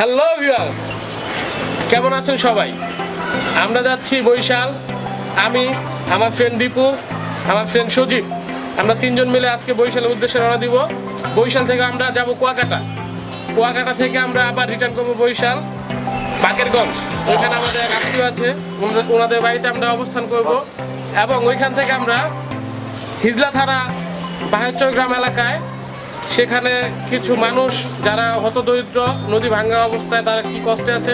Hello viewers, কেমন আছেন সবাই? আমরা যাচ্ছি বরিশাল। আমি, আমার ফ্রেন্ড দীপু, আমার ফ্রেন্ড সজীব, আমরা তিনজন মিলে আজকে বরিশালের উদ্দেশ্যে রওনা দিব। বরিশাল থেকে আমরা যাব কুয়াকাটা। কুয়াকাটা থেকে আমরা আবার রিটার্ন করবো বরিশাল বাকেরগঞ্জ। ওইখানে আমাদের এক আত্মীয় আছে, ওনাদের বাড়িতে আমরা অবস্থান করব এবং ওইখান থেকে আমরা হিজলা থানা বাহেরচর গ্রাম এলাকায়, সেখানে কিছু মানুষ যারা হতদরিদ্র, নদী ভাঙ্গা অবস্থায়, তারা কি কষ্টে আছে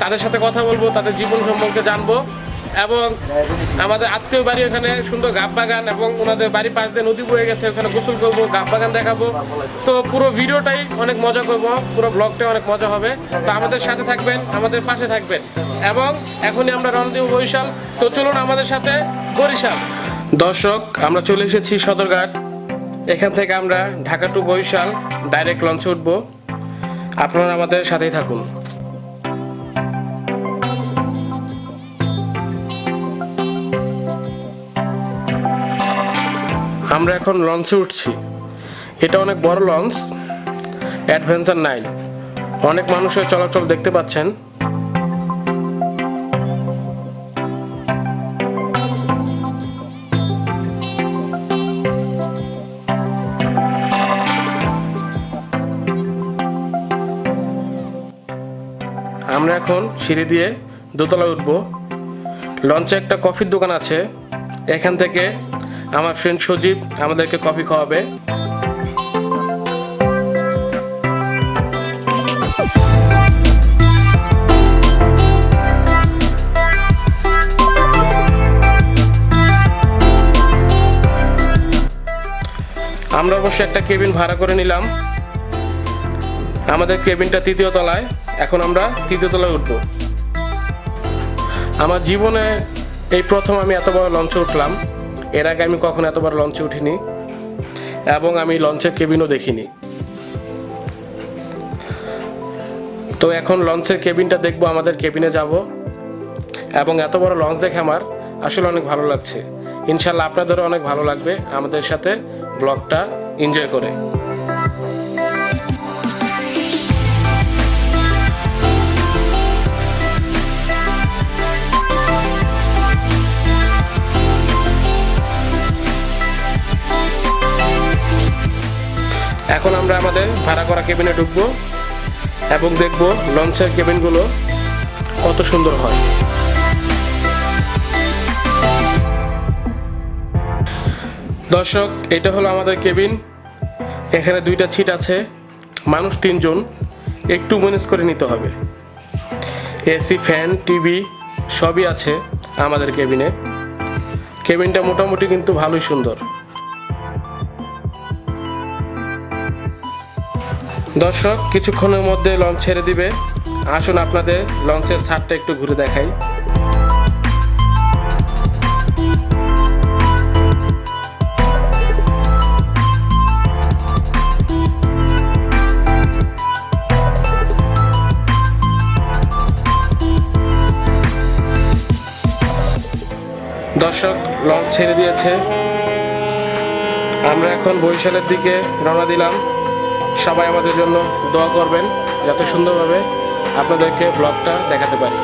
তাদের সাথে কথা বলবো, তাদের জীবন সম্পর্কে জানবো এবং আমাদের আত্মীয় বাড়ি ওখানে সুন্দর গাব বাগান এবং ওনাদের বাড়ির পাশ দিয়ে নদী বয়ে গেছে, ওখানে গোসল করবো, গাব বাগান দেখাবো। তো পুরো ভিডিওটাই অনেক মজা করবো, পুরো ব্লগটাই অনেক মজা হবে। তো আমাদের সাথে থাকবেন, আমাদের পাশে থাকবেন এবং এখনই আমরা রওনা দিব বরিশাল। তো চলুন আমাদের সাথে বরিশাল। দর্শক, আমরা চলে এসেছি সদরঘাট। এখান থেকে আমরা ঢাকা টু বরিশাল ডাইরেক্ট লঞ্চে উঠব। আপনারা আমাদের সাথেই থাকুন। আমরা এখন লঞ্চে উঠছি। এটা অনেক বড় লঞ্চ, অ্যাডভেঞ্চার 9। অনেক মানুষের চলাচল দেখতে পাচ্ছেন। আমরা এখন সিঁড়ি দিয়ে দোতলায় উঠবো। লঞ্চে একটা কফির দোকান আছে, এখান থেকে আমার ফ্রেন্ড সজীব আমাদেরকে কফি খাওয়াবে। আমরা অবশ্য একটা কেবিন ভাড়া করে নিলাম। আমাদের কেবিনটা 3য় তলায়। এখন আমরা 3য় তলায় উঠবো। আমার জীবনে এই প্রথম আমি এত বড় লঞ্চে উঠলাম। এর আগে আমি কখনো এত বড় লঞ্চে উঠিনি এবং আমি লঞ্চের কেবিনও দেখিনি। তো এখন লঞ্চের কেবিনটা দেখবো, আমাদের কেবিনে যাব এবং এত বড় লঞ্চ দেখে আমার আসলে অনেক ভালো লাগছে। ইনশাল্লাহ আপনাদেরও অনেক ভালো লাগবে আমাদের সাথে ব্লগটা এনজয় করে। এখন আমরা আমাদের ভাড়া করা কেবিনে ঢুকবো এবং দেখবো লঞ্চের কেবিনগুলো কত সুন্দর হয়। দর্শক, এটা হলো আমাদের কেবিন। এখানে 2টা সিট আছে, মানুষ 3 জন। একটু ম্যানেজ করে নিতে হবে। এসি, ফ্যান, টিভি সবই আছে আমাদের কেবিনে। কেবিনটা মোটামুটি কিন্তু ভালোই সুন্দর। দর্শক, কিছুক্ষণের মধ্যে লঞ্চ ছেড়ে দিবে। আসুন আপনাদের লঞ্চের ছাদটা একটু ঘুরে দেখাই। দর্শক, লঞ্চ ছেড়ে দিয়েছে। আমরা এখন বরিশালের দিকে রওনা দিলাম। সবাই আমাদের জন্য দোয়া করবেন যাতে সুন্দরভাবে আপনাদেরকে ব্লগটা দেখাতে পারি।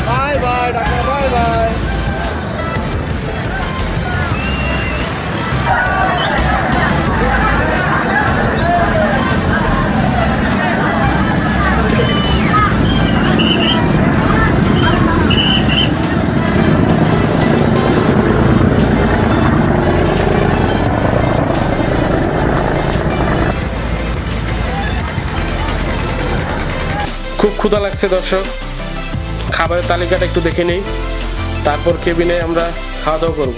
Bye bye Dhaka, bye bye. খুব ক্ষুধা লাগছে দর্শক, খাবারের তালিকাটা একটু দেখে নেই, তারপর কেবিনে আমরা খাওয়া দাওয়া করব।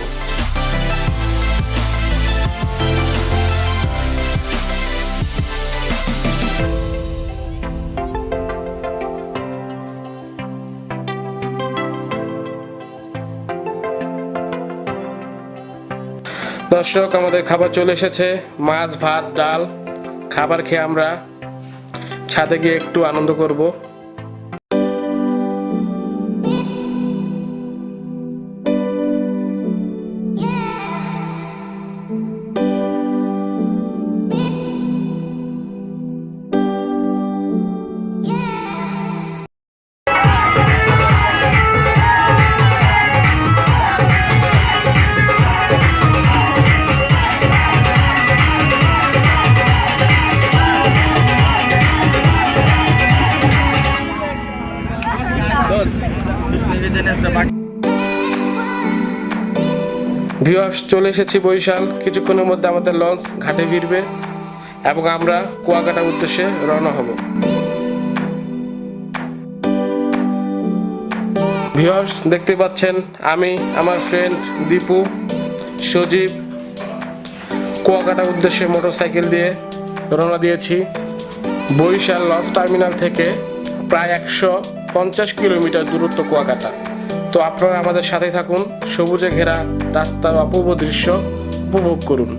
দর্শক, আমাদের খাবার চলে এসেছে, মাছ, ভাত, ডাল। খাবার খেয়ে আমরা ছাদে গিয়ে একটু আনন্দ করব। ভিউয়ার্স, চলে এসেছি বরিশাল। কিছুক্ষণের মধ্যে আমাদের লঞ্চ ঘাটে ভিড়বে এবং আমরা কুয়াকাটার উদ্দেশ্যে রওনা হব। ভিউয়ার্স, দেখতে পাচ্ছেন আমি, আমার ফ্রেন্ড দীপু, সজীব কুয়াকাটার উদ্দেশ্যে মোটরসাইকেল দিয়ে রওনা দিয়েছি। বরিশাল লঞ্চ টার্মিনাল থেকে প্রায় 150 কিলোমিটার দূরত্ব কুয়াকাটা। তো আপনারা আমাদের সাথে থাকুন, সবুজে ঘেরা রাস্তার অপূর্ব দৃশ্য উপভোগ করুন।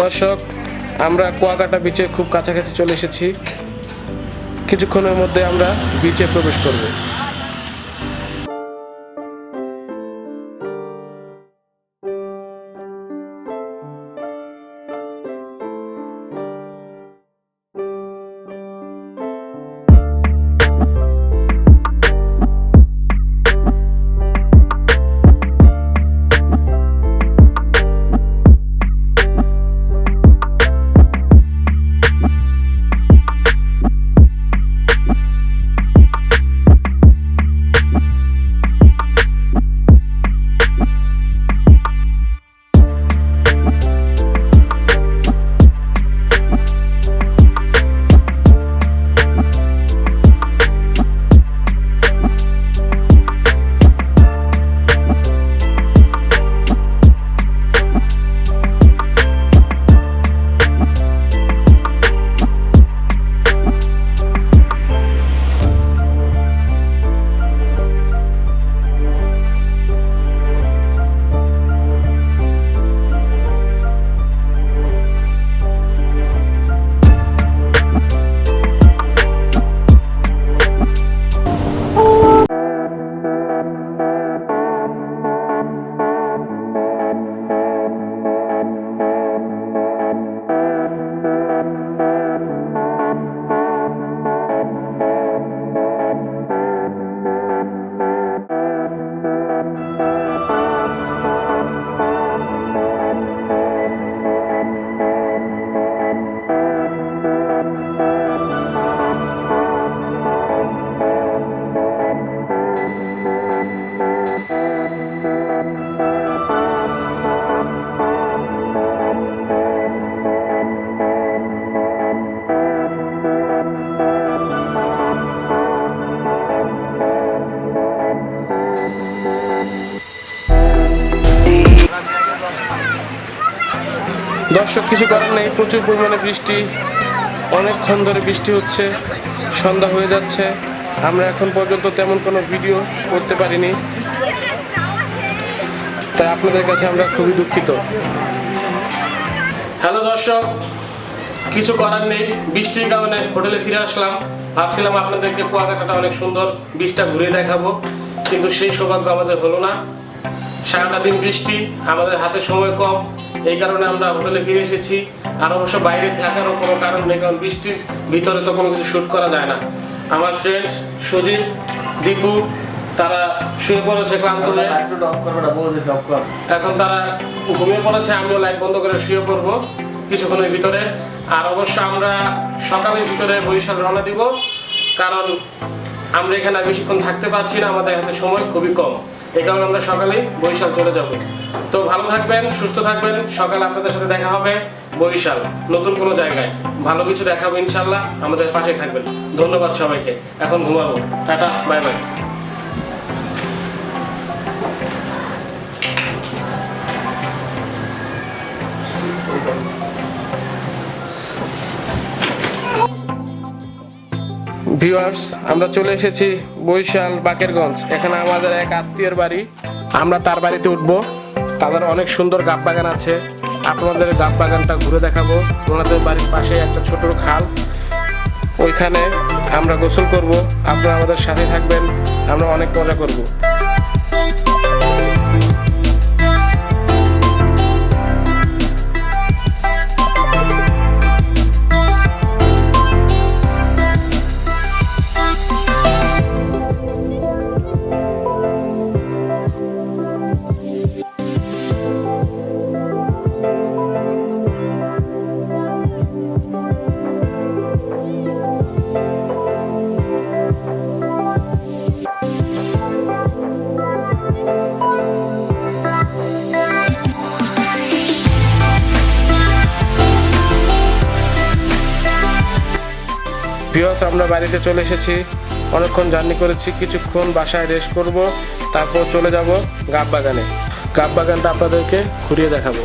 দর্শক, আমরা কুয়াকাটা বিচে খুব কাছাকাছি চলে এসেছি। কিছুক্ষণের মধ্যে আমরা বিচে প্রবেশ করব। দর্শক, কিছু করার নেই, প্রচুর পরিমাণে বৃষ্টি, অনেকক্ষণ ধরে বৃষ্টি হচ্ছে, সন্ধ্যা হয়ে যাচ্ছে। আমরা এখন পর্যন্ত তেমন কোনো ভিডিও করতে পারিনি, তাই আপনাদের কাছে আমরা খুবই দুঃখিত। হ্যালো দর্শক, কিছু করার নেই, বৃষ্টির কারণে হোটেলে ফিরে আসলাম। ভাবছিলাম আপনাদেরকে কুয়াকাটাটা অনেক সুন্দর, বীজটা ঘুরে দেখাবো, কিন্তু সেই সৌভাগ্য আমাদের হলো না। সারাটা দিন বৃষ্টি, আমাদের হাতে সময় কম, এই কারণে আমরা হোটেলে ফিরে এসেছি। আর অবশ্য বাইরে থাকারও কোনো কারণ নেই, কারণ বৃষ্টির ভিতরে তো কোনো কিছু শ্যুট করা যায় না। আমার ফ্রেন্ড সজীব, দীপু তারা শুয়ে পড়েছে ক্লান্ত হয়ে, এখন তারা ঘুমিয়ে পড়েছে। আমিও লাইট বন্ধ করে শুয়ে পড়বো কিছুক্ষণের ভিতরে। আর অবশ্য আমরা সকালের ভিতরে বরিশাল রওনা দিব, কারণ আমরা এখানে বেশিক্ষণ থাকতে পারছি না, আমাদের হাতে সময় খুবই কম, এই কারণে আমরা সকালেই বরিশাল চলে যাব। তো ভালো থাকবেন, সুস্থ থাকবেন, সকালে আপনাদের সাথে দেখা হবে বরিশাল নতুন কোনো জায়গায়, ভালো কিছু দেখাবো ইনশাল্লাহ। আমাদের পাশে থাকবেন। ধন্যবাদ সবাইকে, এখন ঘুমাবো, টাটা, বাই বাই। ভিউয়ার্স, আমরা চলে এসেছি বরিশাল বাকেরগঞ্জ। এখানে আমাদের এক আত্মীয়ের বাড়ি, আমরা তার বাড়িতে উঠবো। তাদের অনেক সুন্দর গাব বাগান আছে, আপনাদের গাব বাগানটা ঘুরে দেখাবো। ওনাদের বাড়ির পাশে একটা ছোট খাল, ওইখানে আমরা গোসল করব। আপনারা আমাদের সাথে থাকবেন, আমরা অনেক মজা করব। ভিউয়ার্স, আমরা বাড়িতে চলে এসেছি। অনেকক্ষণ জার্নি করেছি, কিছুক্ষণ বাসায় রেস্ট করব, তারপর চলে যাব গাব বাগানে। গাব বাগানটা আপনাদেরকে ঘুরিয়ে দেখাবো।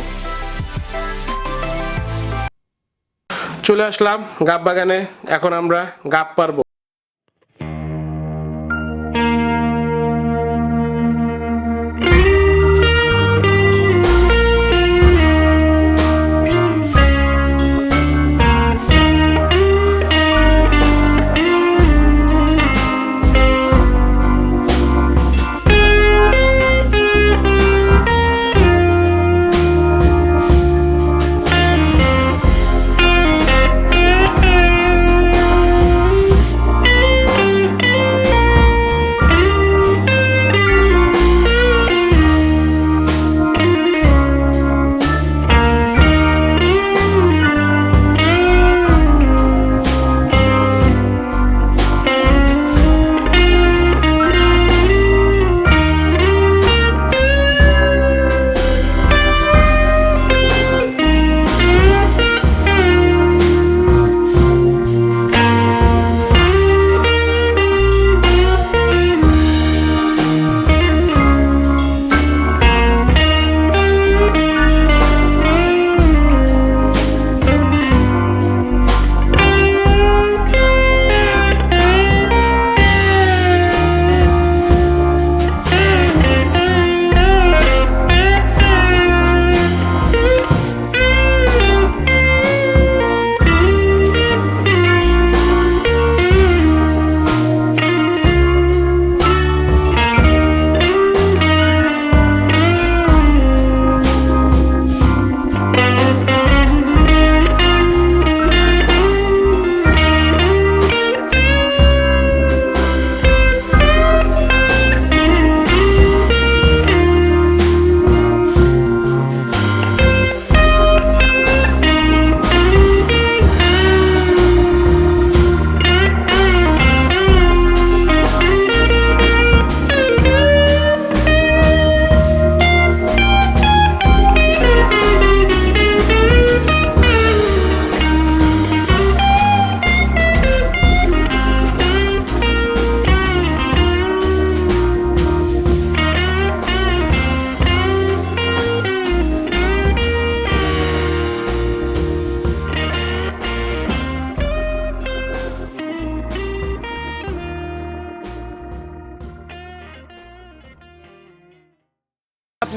চলে আসলাম গাব বাগানে, এখন আমরা গাব পারবো।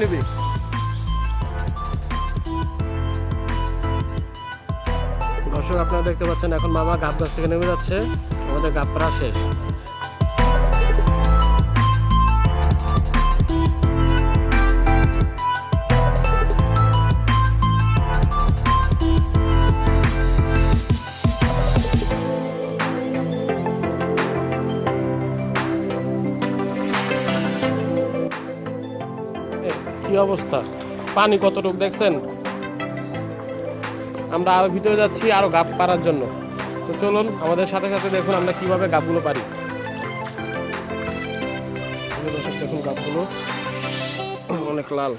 নিবি দর্শক, আপনারা দেখতে পাচ্ছেন এখন মামা গাব গাছ থেকে নেমে যাচ্ছে। আমাদের গাব পাড়া শেষ। কি অবস্থা, পানি কতটুকু দেখছেন? আমরা আরো ভিতরে যাচ্ছি আরো গাব পাড়ার জন্য। তো চলুন আমাদের সাথে সাথে দেখুন আমরা কিভাবে গাবগুলো পারি। দর্শক দেখুন, গাবগুলো অনেক লাল,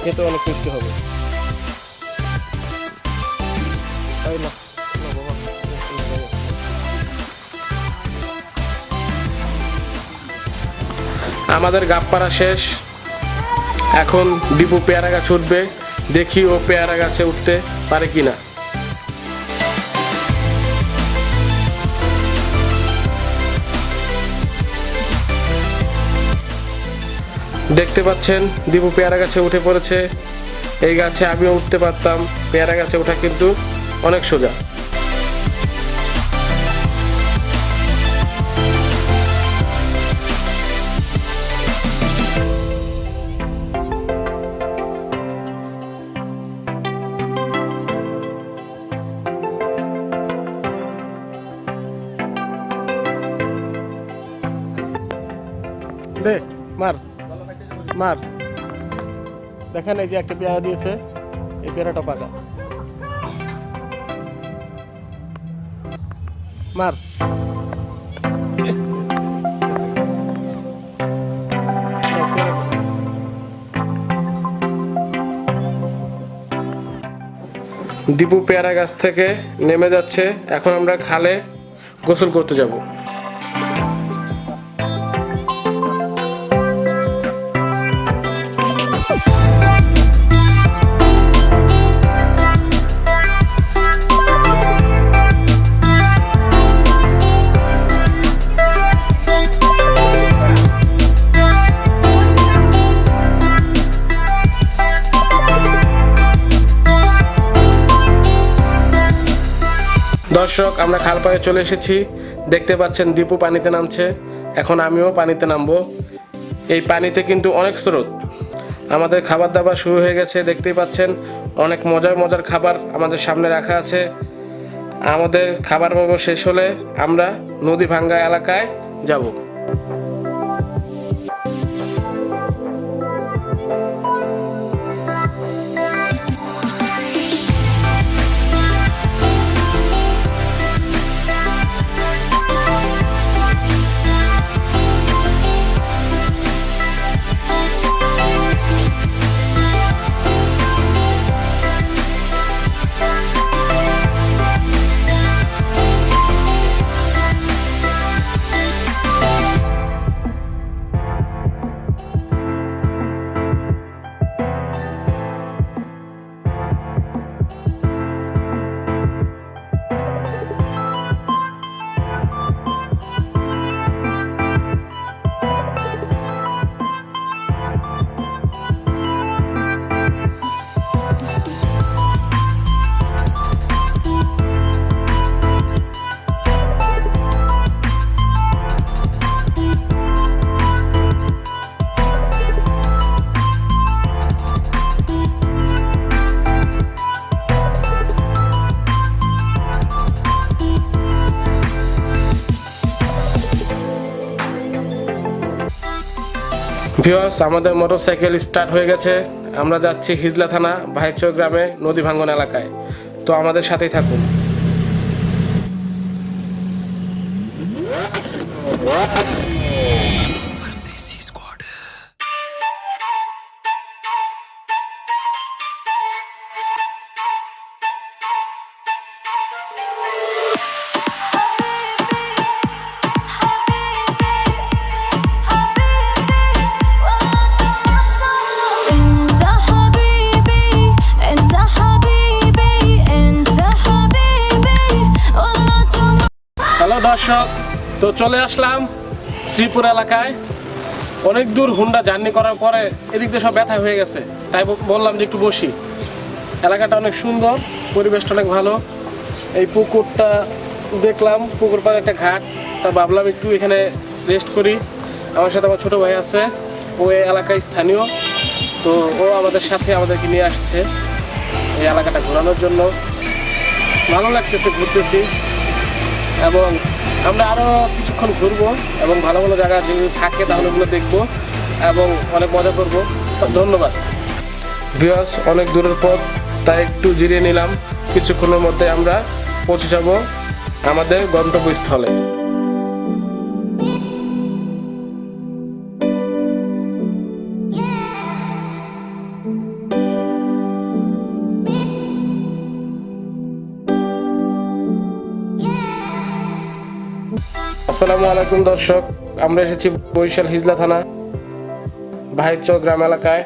খেতে অনেক মিষ্টি হবে। তাই না? না বাবা, আমাদের গাব পাড়া শেষ। এখন দীপু পেয়ারা গাছ উঠবে, দেখি ও পেয়ারা গাছে উঠতে পারে কিনা। দেখতে পাচ্ছেন দীপু পেয়ারা গাছে উঠে পড়েছে। এই গাছে আমিও উঠতে পারতাম, পেয়ারা গাছে ওঠা কিন্তু অনেক সোজা। দে মার মার, দেখেন এই যে একটা পেয়ারা দিয়েছে, এই পেয়ারাটা পাকা। মার, দীপু পেয়ারা গাছ থেকে নেমে যাচ্ছে। এখন আমরা খালে গোসল করতে যাব। দর্শক, আমরা খাল পাড়ে চলে এসেছি। দেখতে পাচ্ছেন দীপু পানিতে নামছে, এখন আমিও পানিতে নামবো। এই পানিতে কিন্তু অনেক স্রোত। আমাদের খাবার দাবার শুরু হয়ে গেছে, দেখতেই পাচ্ছেন অনেক মজার মজার খাবার আমাদের সামনে রাখা আছে। আমাদের খাবার পর্ব শেষ হলে আমরা নদী ভাঙ্গা এলাকায় যাব। ভিউয়ার্স, আমাদের মোটরসাইকেল স্টার্ট হয়ে গেছে। আমরা যাচ্ছি হিজলা থানা ভাইচর গ্রামে নদী ভাঙ্গন এলাকায়। তো আমাদের সাথেই থাকুন। হ্যালো দর্শক, তো চলে আসলাম শ্রীপুর এলাকায়। অনেক দূর হুন্ডা জার্নি করার পরে এদিক দিয়ে সব ব্যথা হয়ে গেছে, তাই বললাম যে একটু বসি। এলাকাটা অনেক সুন্দর, পরিবেশটা অনেক ভালো। এই পুকুরটা দেখলাম, পুকুর পাড়ে একটা ঘাট, তা ভাবলাম একটু এখানে রেস্ট করি। আমার সাথে আমার ছোটো ভাই আছে, ও এই এলাকায় স্থানীয়, তো ও আমাদের সাথে আমাদেরকে নিয়ে আসছে এই এলাকাটা ঘোরানোর জন্য। ভালো লাগতেছে, ঘুরতেছি, এবং আমরা আরও কিছুক্ষণ ঘুরবো এবং ভালো ভালো জায়গা যদি থাকে তাহলে ওগুলো দেখবো এবং অনেক মজা করবো। ধন্যবাদ। ভিউয়ার্স, অনেক দূরের পথ, তাই একটু জিরিয়ে নিলাম। কিছুক্ষণের মধ্যে আমরা পৌঁছে যাব আমাদের গন্তব্যস্থলে। আসসালামু আলাইকুম দর্শক, আমরা এসেছি বরিশাল হিজলা থানা ভাইচর গ্রাম এলাকায়।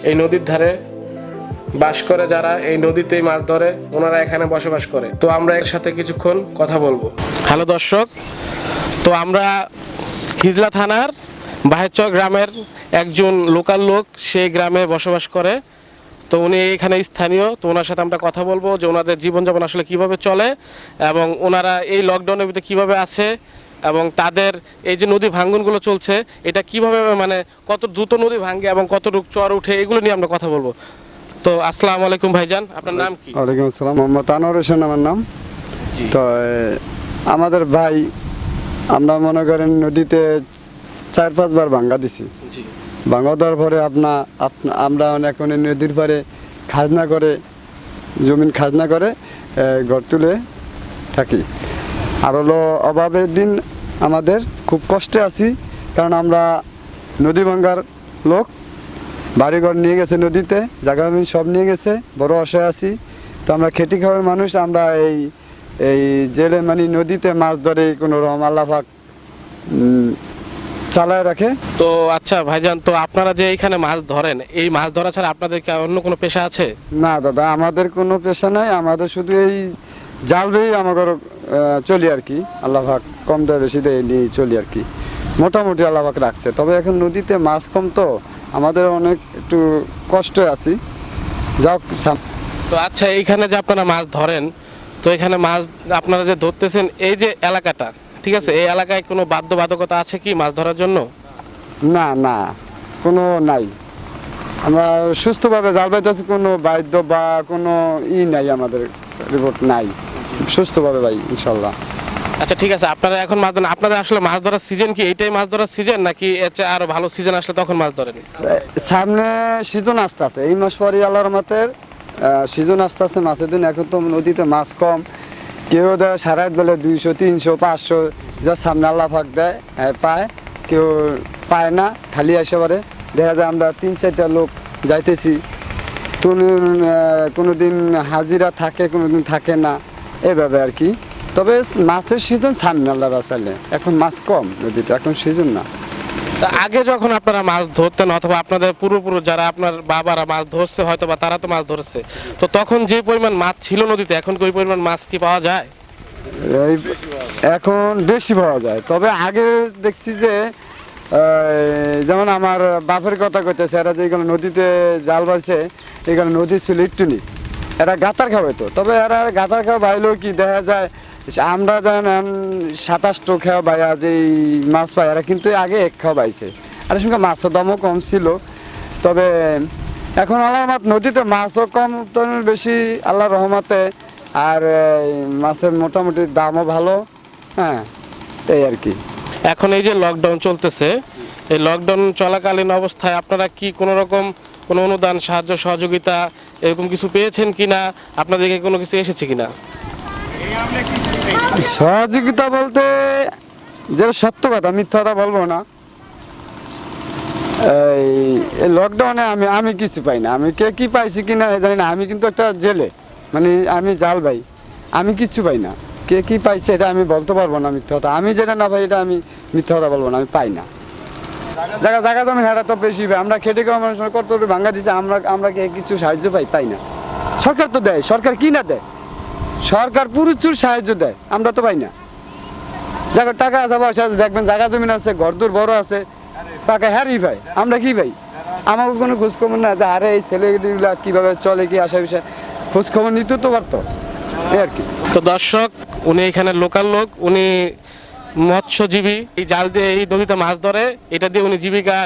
এই নদীর ধারে বাস করে যারা, এই নদীতেই মাছ ধরে, ওনারা এখানে বসবাস করে। তো আমরা এর সাথে কিছুক্ষণ কথা বলবো। হ্যালো দর্শক, তো আমরা হিজলা থানার ভাইচর গ্রামের একজন লোকাল লোক, সেই গ্রামে বসবাস করে। তো উনি এখানে স্থানীয়, তো ওনার সাথে আমরা কথা বলবো যে ওনাদের জীবনযাপন আসলে কিভাবে চলে এবং ওনারা এই লকডাউনের ভিতরে কিভাবে আছে এবং তাদের এই যে নদী ভাঙ্গনগুলো চলছে এটা কিভাবে, মানে কত দ্রুত নদী ভাঙ্গে এবং কতটুকু চর উঠে, এগুলো নিয়ে আমরা কথা বলবো। তো আসসালামু আলাইকুম ভাইজান, আপনার নাম কি? ওয়ালাইকুম আসসালাম, মোহাম্মদ আনোয়ার হোসেন আমার নাম। তো আমাদের ভাই, আমরা মনে করেন নদীতে 4-5 বার ভাঙ্গা দিছি। ভাঙ্গা দেওয়ার পরে আমরা এখন নদীর পারে খাজনা করে, জমিন খাজনা করে ঘর তুলে থাকি। আর হলো অভাবের দিন আমাদের খুব কষ্টে আছি, কারণ আমরা নদী ভাঙ্গার লোক, বাড়িঘর নিয়ে গেছে নদীতে, জায়গা জমি সব নিয়ে গেছে, বড় অসহায় আছি। তো আমরা খেটি খাওয়ার মানুষ, আমরা এই এই জেলে মানে নদীতে মাছ ধরে কোনো রকম আল্লাহ পাক চালায় রাখে। তো আচ্ছা ভাইজান, তো আপনারা যে এইখানে মাছ ধরেন, এই মাছ ধরা ছাড়া আপনাদের কি অন্য কোনো পেশা আছে? না দাদা, আমাদের কোনো পেশা নাই, আমাদের শুধু এই জাল বেয়ে আমাদের চলি আর কি। আল্লাহ পাক কম দেয় বেশি দেয় নিয়ে চলি আর কি, মোটামুটি আল্লাহ পাক রাখছে। তবে এখন নদীতে মাছ কম, তো আমাদের অনেক একটু কষ্ট আছি। যাও তো আচ্ছা, এইখানে যে আপনারা মাছ ধরেন, তো এখানে মাছ আপনারা যে ধরতেছেন, এই যে এলাকাটা, ঠিক আছে, এই এলাকায় কোনো বাধ্যবাধকতা আছে কি মাছ ধরার জন্য? না না, কোনো নাই। আমরা সুস্থভাবে জাল বাইতেছি, কোনো বাদ্য বা কোনো নাই, আমাদের রিপোর্ট নাই, সুস্থভাবে ভাই ইনশাল্লাহ। আচ্ছা ঠিক আছে, আপনারা এখন মাছ ধরেন, আপনাদের আসলে মাছ ধরার সিজন কি এইটাই মাছ ধরার সিজন, নাকি এর চেয়ে আরো ভালো সিজন আসলে তখন মাছ ধরেন? সামনে সিজন আসতে আছে, এই মাস পরে আল্লাহর রহমতের সিজন আসতে আছে মাছের দিন। এখন তো নদীতে মাছ কম, কেউ দেয় সারা রাত বেলা 200, 300, 500, যা সামনে আল্লাহ পাক দেয় পায়, কেউ পায় না, খালি আসে পারে। দেখা যায় আমরা 3-4টা লোক যাইতেছি, কোনো দিন হাজিরা থাকে, কোনো দিন থাকে না, এভাবে আর কি। তবে মাছের সিজন সামনে আল্লাহ রাস্তালে, এখন মাছ কম নদীতে, এখন সিজন না। তা আগে যখন আপনারা মাছ ধরতেন, অথবা আপনাদের পূর্বপুরুষ যারা আপনার বাবারা মাছ ধরছে হয়তো বা তারা তো মাছ ধরছে, তো তখন যে পরিমাণ মাছ ছিল নদীতে, এখন কি ওই পরিমাণ মাছ কি পাওয়া যায়? এই এখন বেশি পাওয়া যায়। তবে আগে দেখছি যে যেমন আমার বাপের কথা কইতেছে, এরা যেগুলো নদীতে জাল বাইছে, এগুলো নদী ছিল একটুনি, এরা গাতার খাওয়াইতো। তবে এরা গাতার খাওয়া বাইলেও কি দেখা যায়, আমরা যেমন 27টো খাওয়া বাইয়া যে মাছ পাই, এরা কিন্তু আগে 1 খাওয়া বাইছে। আর সঙ্গে মাছের দামও কম ছিল। তবে এখন আল্লাহর রহমত, নদীতে মাছও কম, বেশি আল্লাহর রহমতে, আর মাছের মোটামুটি দামও ভালো। হ্যাঁ, এই আর কি। এখন এই যে লকডাউন চলতেছে, এই লকডাউন চলাকালীন অবস্থায় আপনারা কি কোনো রকম কোনো অনুদান, সাহায্য, সহযোগিতা এরকম কিছু পেয়েছেন কিনা? আপনাদেরকে কোনো কিছু এসেছে কিনা? সহযোগিতা বলতে যেটা সত্য কথা, মিথ্যা কথা বলবো না, এই লকডাউনে আমি কিছু পাই না। আমি কে কি পাইছি কিনা জানি না। আমি কিন্তু একটা জেলে, মানে আমি জাল ভাই, আমি কিচ্ছু পাই না। কে কি পাইছে এটা আমি বলতে পারবো না, মিথ্যা কথা। আমি যেটা না পাই এটা আমি মিথ্যা কথা বলবো না, আমি পাই না। জায়গা জমি হারা তো বেশি পাই, আমরা খেটে খাওয়া মানুষ, কত ভাঙ্গা দিছে, আমরা কে কিছু সাহায্য পাই না। সরকার তো দেয়, সরকার কি না দেয়, সরকার প্রচুর সাহায্য দেয়, আমরা তো পাই না। জায়গা টাকা আছে, পয়সা আছে, দেখবেন জায়গা জমিন আছে, ঘরদোর বড় আছে, টাকা হ্যারি ভাই, আমরা কি ভাই? আমাকে কোনো খোঁজখবর না যে আরে এই ছেলেগুলা কীভাবে চলে, কি আসা বিষয় খোঁজখবর নিতে তো পারতো, এই আর কি। তো দর্শক, উনি এখানে লোকাল লোক, উনি মৎস্যজীবী, এই জাল দিয়ে এই নদীতে মাছ ধরে, এটা দিয়ে উনি জীবিকা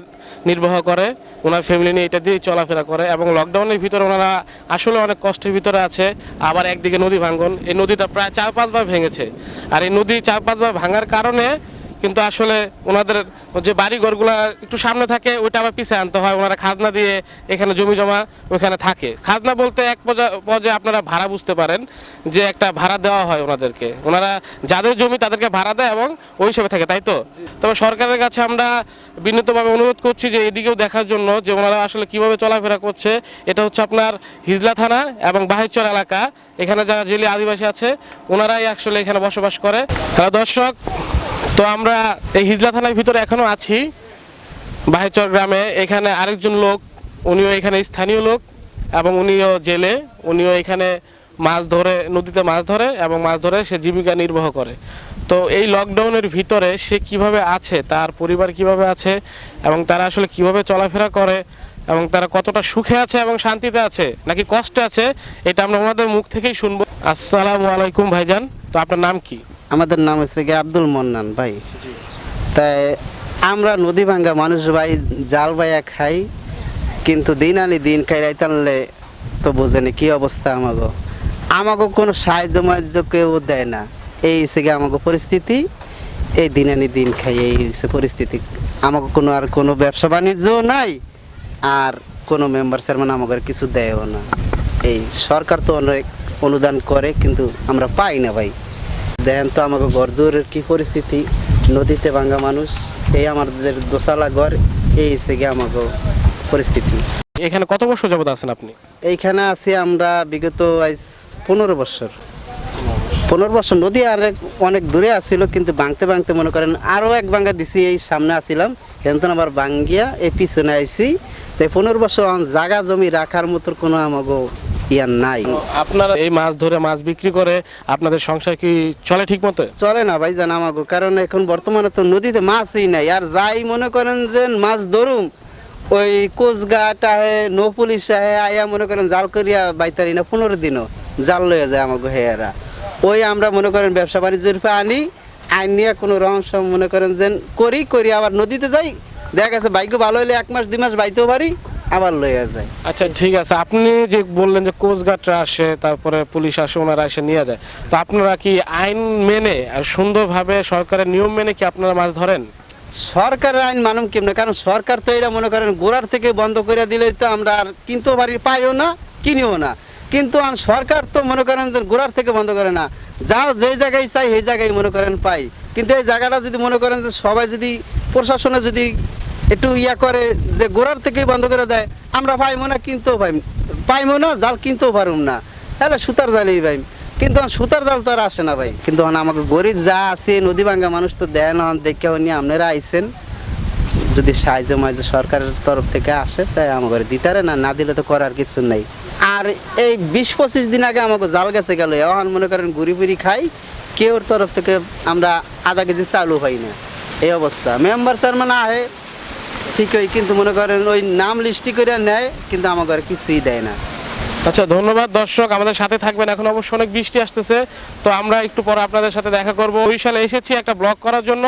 নির্বাহ করে, ওনার ফ্যামিলি নিয়ে এটা দিয়ে চলাফেরা করে। এবং লকডাউনের ভিতরে ওনারা আসলে অনেক কষ্টের ভিতরে আছে। আবার একদিকে নদী ভাঙ্গন, এই নদীটা প্রায় 4-5 বার ভেঙেছে। আর এই নদী 4-5 বার ভাঙার কারণে কিন্তু আসলে ওনাদের যে বাড়ি ঘরগুলো একটু সামনে থাকে, ওইটা আবার পিছিয়ে আনতে হয়। ওনারা খাজনা দিয়ে এখানে জমি জমা ওইখানে থাকে। খাজনা বলতে এক পর্যায়ে আপনারা ভাড়া বুঝতে পারেন, যে একটা ভাড়া দেওয়া হয় ওনাদেরকে, ওনারা যাদের জমি তাদেরকে ভাড়া দেয় এবং ওই হিসেবে থাকে, তাই তো? তবে সরকারের কাছে আমরা বিনীতভাবে অনুরোধ করছি যে এদিকেও দেখার জন্য, যে ওনারা আসলে কিভাবে চলাফেরা করছে। এটা হচ্ছে আপনার হিজলা থানা এবং বাহিরচর এলাকা, এখানে যারা জেলে আদিবাসী আছে ওনারাই আসলে এখানে বসবাস করে। হ্যালো দর্শক, তো আমরা এই হিজলা থানার ভিতরে এখনো আছি, বাহিরচর গ্রামে। এখানে আরেকজন লোক, উনিও এখানে স্থানীয় লোক এবং উনিও জেলে, উনিও এখানে মাছ ধরে, নদীতে মাছ ধরে এবং মাছ ধরে সে জীবিকা নির্বাহ করে। তো এই লকডাউনের ভিতরে সে কিভাবে আছে, তার পরিবার কিভাবে আছে এবং তারা আসলে কিভাবে চলাফেরা করে এবং তারা কতটা সুখে আছে এবং শান্তিতে আছে নাকি কষ্টে আছে, এটা আমরা ওনাদের মুখ থেকেই শুনবো। আসসালামু আলাইকুম ভাইজান, তো আপনার নাম কি? আমাদের নাম হচ্ছে গিয়ে আব্দুল মন্নান ভাই। তাই আমরা নদী ভাঙ্গা মানুষ ভাই, জাল বাইয়া খাই, কিন্তু দিন আনি দিন খাই, রাইত আনলে তো বোঝেনি কি অবস্থা। আমাকে কোনো সাহায্য মাহায্য কেউ দেয় না, এই হচ্ছে গিয়ে আমাকে পরিস্থিতি। এই দিন আনি দিন খাই, এই হচ্ছে পরিস্থিতি। আমাকে কোনো ব্যবসা বাণিজ্য নাই, আর কোনো মেম্বার চেয়ারম্যান আমাকে কিছু দেয়ও না। এই সরকার তো অনেক অনুদান করে, কিন্তু আমরা পাই না ভাই। দেখেন তো আমাকে ঘরদুয়ারের কি পরিস্থিতি, নদীতে ভাঙ্গা মানুষ, এই আমাদের দোসালা ঘর, এই হচ্ছে গিয়ে আমাকে পরিস্থিতি। এখানে কত বছর যাবত আছেন আপনি? এইখানে আছি আমরা বিগত আজ 15 বছর। 15 বছর নদী আর অনেক দূরে আসছিল, কিন্তু ভাঙতে ভাঙতে মনে করেন আরও এক ভাঙ্গা দিছি, এই সামনে আসছিলাম কিন্তু আবার ভাঙ্গিয়া এই পিছনে আইছি। তাই 15 বছর জায়গা জমি রাখার মতো কোনো আমাগো ইয়ার নাই। আপনারা এই মাছ ধরে মাছ বিক্রি করে আপনাদের সংসার কি চলে ঠিক মতো? চলে না ভাই জান আমাগো, কারণ এখন বর্তমানে তো নদীতে মাছই নাই। আর যাই মনে করেন যে মাছ ধরুম, ওই কোচঘাট আহে, নৌ পুলিশ আহে, আয়া মনে করেন জাল করিয়া বাইতারি না 15 দিনও জাল লইয়া যায় আমাগো হেয়ারা। ওই আমরা মনে করেন ব্যবসা বাণিজ্যের রূপে আনি, আইন নিয়ে কোনো রহস্য মনে করেন যে করি আবার নদীতে যাই, দেখা গেছে বাইকও ভালো হলে 1 মাস 2 মাস বাইতেও পারি, আবার লইয়া যায়। আচ্ছা ঠিক আছে, আপনি যে বললেন যে কোস্টগার্ডরা আসে, তারপরে পুলিশ আসে, ওনারা এসে নিয়ে যায়, তো আপনারা কি আইন মেনে আর সুন্দরভাবে সরকারের নিয়ম মেনে কি আপনারা মাছ ধরেন? সরকারের আইন মানুম কেমনে, কারণ সরকার তো এটা মনে করেন গোড়ার থেকে বন্ধ করে দিলেই তো আমরা আর কিনতেও পারি, পাইও না, কিনিও না। কিন্তু সরকার তো মনে করেন যে গোড়ার থেকে বন্ধ করে না, যা যে জায়গায় চাই সেই জায়গায় মনে করেন পাই। কিন্তু এই জায়গাটা যদি মনে করেন যে সবাই যদি প্রশাসনে যদি একটু ইয়া করে যে গোড়ার থেকেই বন্ধ করে দেয়, আমরা পাইবো না, কিনতেও পাইবো না, জাল কিনতেও পারুম না, তাহলে সুতার জালেই পাইম। কিন্তু সুতার জাল তো আর আসে না ভাই। কিন্তু আমাকে গরিব যা আছে নদী ভাঙ্গা মানুষ তো দেয় না, দেখে নিয়ে আপনারা আইসেন, যদি সাহায্য মাঝে সরকারের তরফ থেকে আসে তাই আমাকে দিতারে, না দিলে তো করার কিছু নেই। আর এই 20-25 দিন আগে আমাকে জাল গেছে গেল, এখন মনে করেন ঘুরি ফিরি খাই, কেউর তরফ থেকে আমরা আধা কেজি চালও পাই না, এই অবস্থা। মেম্বার চেয়ারম্যান আহে ঠিকই, কিন্তু মনে করেন ওই নাম লিস্টি করে নেয়, কিন্তু আমাকে কিছুই দেয় না। আচ্ছা ধন্যবাদ দর্শক, আমাদের সাথে থাকবেন। এখন অবশ্য অনেক বৃষ্টি আসতেছে, তো আমরা একটু পরে আপনাদের সাথে দেখা করব। বরিশালে এসেছি একটা ব্লগ করার জন্য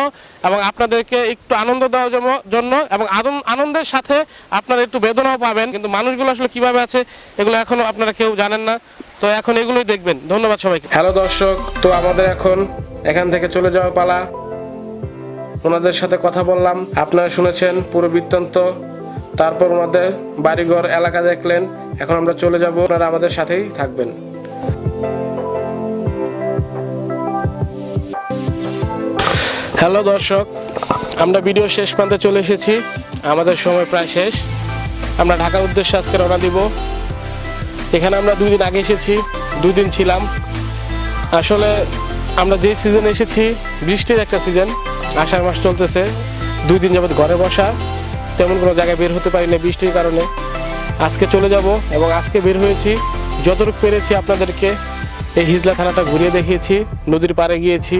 এবং আপনাদেরকে একটু আনন্দ দেওয়ার জন্য, এবং আনন্দের সাথে আপনারা একটু বেদনাও পাবেন। কিন্তু মানুষগুলো আসলে কিভাবে আছে এগুলো এখনো আপনারা কেউ জানেন না, তো এখন এগুলোই দেখবেন। ধন্যবাদ সবাইকে। হ্যালো দর্শক, তো আমাদের এখন এখান থেকে চলে যাওয়ার পালা। ওনাদের সাথে কথা বললাম, আপনারা শুনেছেন পুরো বৃত্তান্ত, তারপর ওনাদের বাড়িঘর এলাকা দেখলেন। এখন আমরা চলে যাব, আপনারা আমাদের সাথেই থাকবেন। হ্যালো দর্শক, আমরা ভিডিও শেষ প্রান্তে চলে এসেছি, আমাদের সময় প্রায় শেষ। আমরা ঢাকার উদ্দেশ্যে আজকে রওনা দিব। এখানে আমরা 2 দিন আগে এসেছি, 2 দিন ছিলাম। আসলে আমরা যে সিজনে এসেছি বৃষ্টির একটা সিজন, আষাঢ় মাস চলতেছে, 2 দিন যাবত ঘরে বসা, তেমন কোনো জায়গায় বের হতে পারি না বৃষ্টির কারণে। আজকে চলে যাব এবং আজকে বের হয়েছি, যতটুকু পেরেছি আপনাদেরকে এই হিজলা থানাটা ঘুরিয়ে দেখিয়েছি, নদীর পাড়ে গিয়েছি,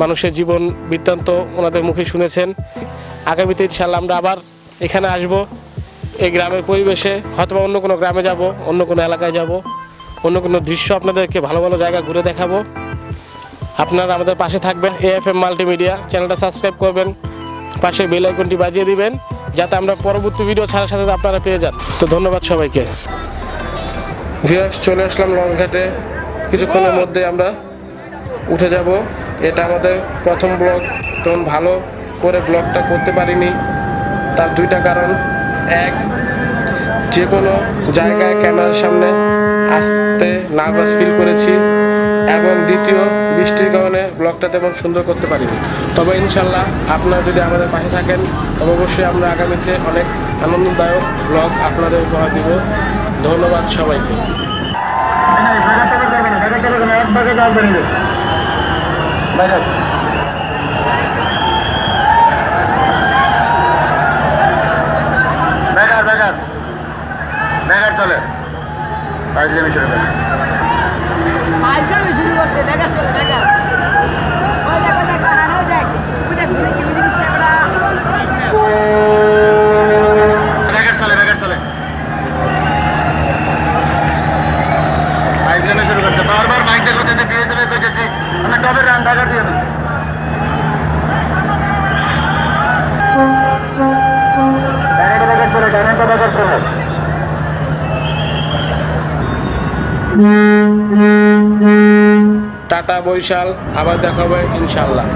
মানুষের জীবন বৃত্তান্ত ওনাদের মুখে শুনেছেন। আগামীতে ইনশাল্লাহ আমরা আবার এখানে আসব, এই গ্রামের পরিবেশে, হয়তো অন্য কোনো গ্রামে যাব, অন্য কোনো এলাকায় যাব, অন্য কোনো দৃশ্য আপনাদেরকে ভালো ভালো জায়গা ঘুরে দেখাবো। আপনারা আমাদের পাশে থাকবেন। AFM মাল্টিমিডিয়া চ্যানেলটা সাবস্ক্রাইব করবেন, পাশে বেল আইকনটি বাজিয়ে দিবেন, যাতে আমরা পরবর্তী ভিডিও ছাড়ার সাথে আপনারা পেয়ে যান। তো ধন্যবাদ সবাইকে। ভিউয়ার্স, চলে আসলাম লঞ্চ ঘাটে, কিছুক্ষণের মধ্যে আমরা উঠে যাব। এটা আমাদের প্রথম ব্লগ, তখন ভালো করে ব্লগটা করতে পারিনি, তার 2টা কারণ। এক, যে কোনো জায়গায় ক্যামেরার সামনে আসতে নার্ভাস ফিল করেছি, এবং দ্বিতীয়, বৃষ্টির কারণে ব্লগটা তেমন সুন্দর করতে পারিনি। তবে ইনশাল্লাহ আপনারা যদি আমাদের পাশে থাকেন, তবে অবশ্যই আমরা আগামীতে অনেক আনন্দদায়ক ব্লগ আপনাদের উপহার দিব। ধন্যবাদ সবাইকে। চলে আজকে শুরু করছে দেখা চলে দেখা ওই দেখা দেখা না হয়ে যায় ওটা ঘুরে কি জিনিসটা আমরা চলে আইজনে শুরু করতে বারবার মাইকটা করতে বিএসএফ কইতেছি আমরা টবের রান ঢাকা দিয়ে টাটা বরিশাল, আবার দেখা হবে ইনশাল্লাহ।